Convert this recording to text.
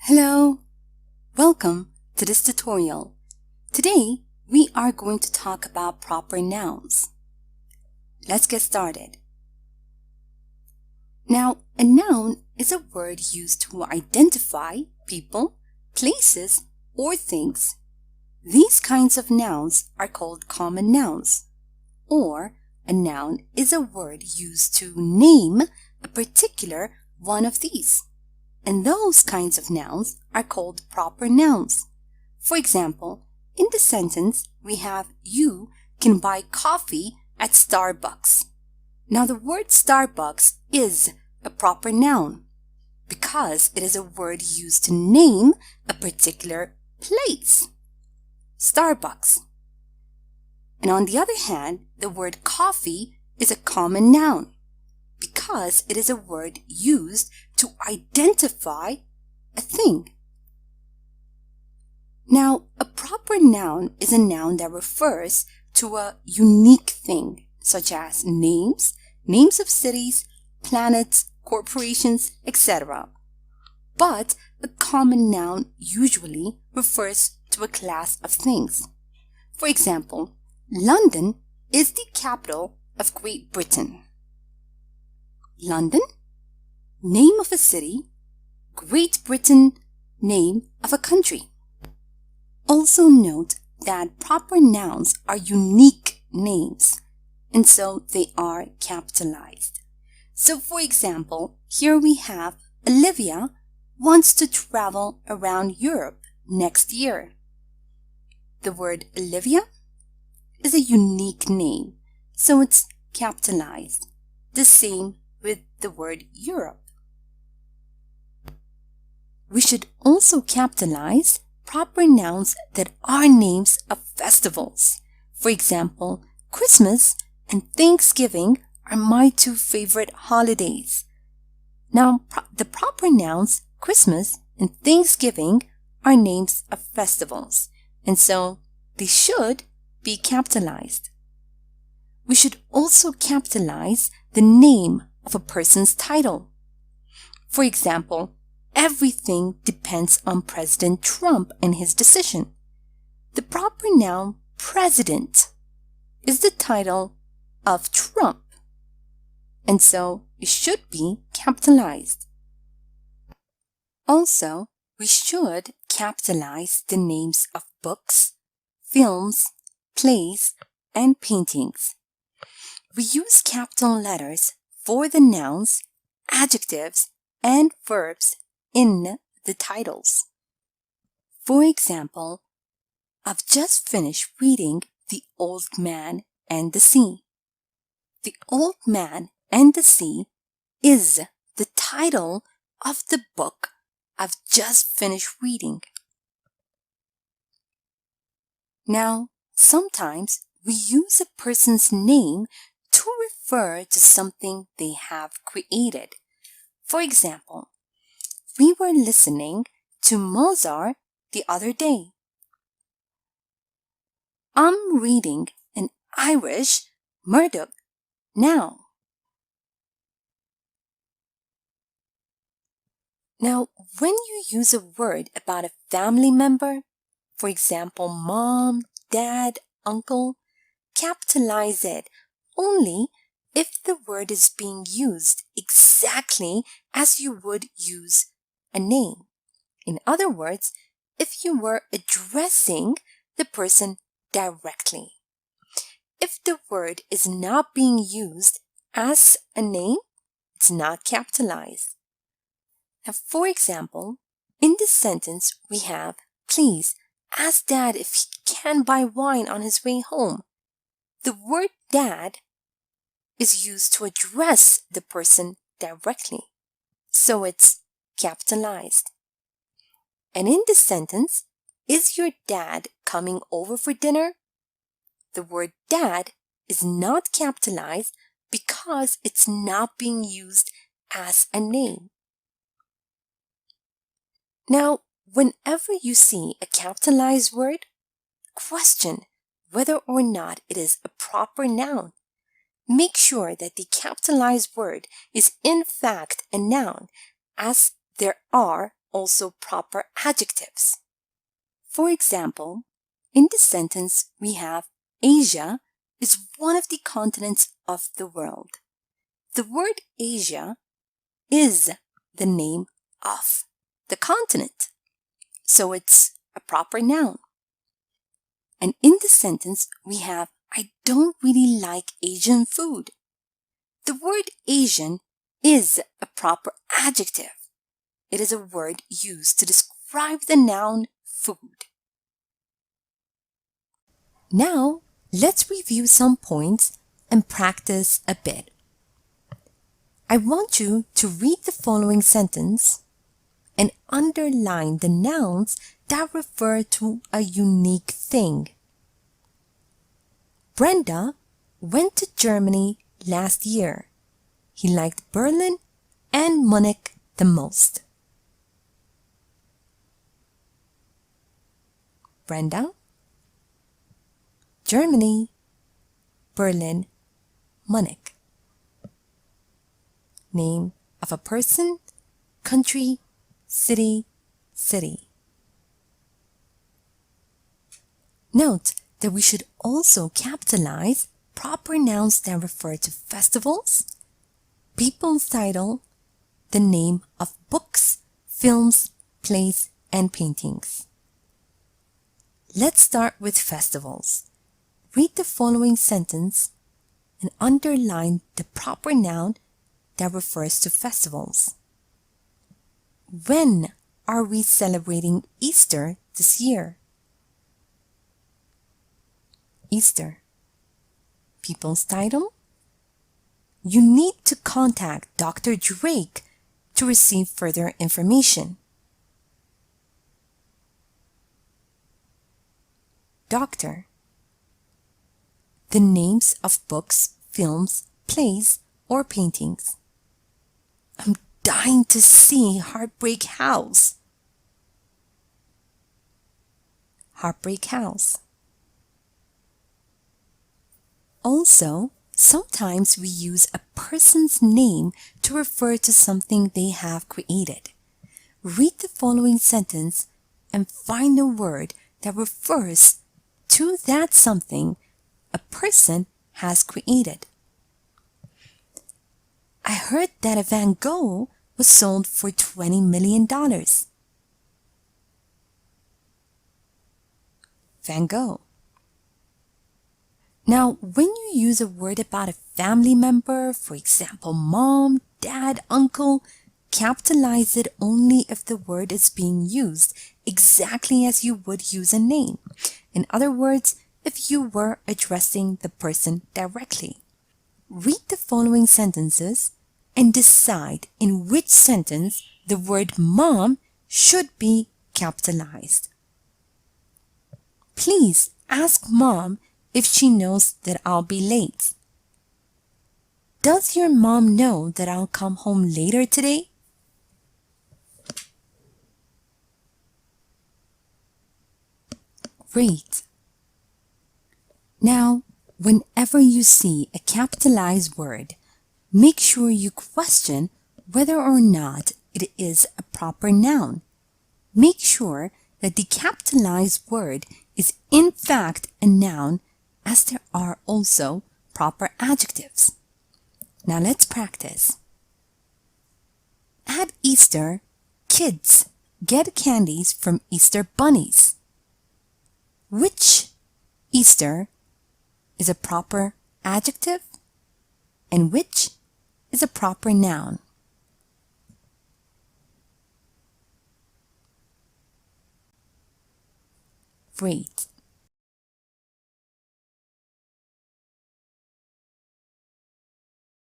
Hello, welcome to this tutorial. Today, we are going to talk about proper nouns. Let's get started. Now, a noun is a word used to identify people, places, or things. These kinds of nouns are called common nouns, or a noun is a word used to name a particular one of these. And those kinds of nouns are called proper nouns. For example, in the sentence, we have you can buy coffee at Starbucks. Now, the word Starbucks is a proper noun because it is a word used to name a particular place. Starbucks. And on the other hand, the word coffee is a common noun because it is a word used to identify a thing. Now, a proper noun is a noun that refers to a unique thing, such as names of cities, planets, corporations, etc. But a common noun usually refers to a class of things. For example, London is the capital of Great Britain. London, name of a city. Great Britain, name of a country. Also note that proper nouns are unique names, and so they are capitalized. So for example, here we have Olivia wants to travel around Europe next year. The word Olivia is a unique name, so it's capitalized. The same with the word Europe. We should also capitalize proper nouns that are names of festivals. For example, Christmas and Thanksgiving are my two favorite holidays. Now, the proper nouns Christmas and Thanksgiving are names of festivals, and so they should be capitalized. We should also capitalize the name of a person's title. For example, everything depends on President Trump and his decision. The proper noun president is the title of Trump, and so it should be capitalized. Also, we should capitalize the names of books, films, plays, and paintings. We use capital letters for the nouns, adjectives, and verbs in the titles. For example, I've just finished reading The Old Man and the Sea. The Old Man and the Sea is the title of the book I've just finished reading. Now, sometimes we use a person's name to refer to something they have created. For example, we were listening to Mozart the other day. I'm reading an Irish Murdoch now. Now, when you use a word about a family member, for example, mom, dad, uncle, capitalize it only if the word is being used exactly as you would use a name. In other words, if you were addressing the person directly. If the word is not being used as a name, it's not capitalized. Now, for example, in this sentence, we have, please ask Dad if he can buy wine on his way home. The word Dad is used to address the person directly, so it's capitalized. And in this sentence, is your dad coming over for dinner? The word dad is not capitalized because it's not being used as a name. Now, whenever you see a capitalized word, question whether or not it is a proper noun. Make sure that the capitalized word is in fact a noun, as there are also proper adjectives. For example, in this sentence we have Asia is one of the continents of the world. The word Asia is the name of the continent, so it's a proper noun. And in this sentence we have I don't really like Asian food. The word Asian is a proper adjective. It is a word used to describe the noun food. Now, let's review some points and practice a bit. I want you to read the following sentence and underline the nouns that refer to a unique thing. Brenda went to Germany last year. He liked Berlin and Munich the most. Brenda, Germany, Berlin, Munich. Name of a person, country, city. Note that we should also capitalize proper nouns that refer to festivals, people's title, the name of books, films, plays, and paintings. Let's start with festivals. Read the following sentence and underline the proper noun that refers to festivals. When are we celebrating Easter this year? Easter. People's title? You need to contact Dr. Drake to receive further information. Doctor. The names of books, films, plays, or paintings. I'm dying to see Heartbreak House. Heartbreak House. Also, sometimes we use a person's name to refer to something they have created. Read the following sentence and find a word that refers to that something a person has created. I heard that a Van Gogh was sold for $20 million. Van Gogh. Now, when you use a word about a family member, for example, mom, dad, uncle, capitalize it only if the word is being used exactly as you would use a name. In other words, if you were addressing the person directly. Read the following sentences and decide in which sentence the word mom should be capitalized. Please ask mom if she knows that I'll be late. Does your mom know that I'll come home later today? Great. Now, whenever you see a capitalized word, make sure you question whether or not it is a proper noun. Make sure that the capitalized word is in fact a noun, as there are also proper adjectives. Now let's practice. At Easter, kids get candies from Easter bunnies. Which Easter is a proper adjective and which is a proper noun? Great.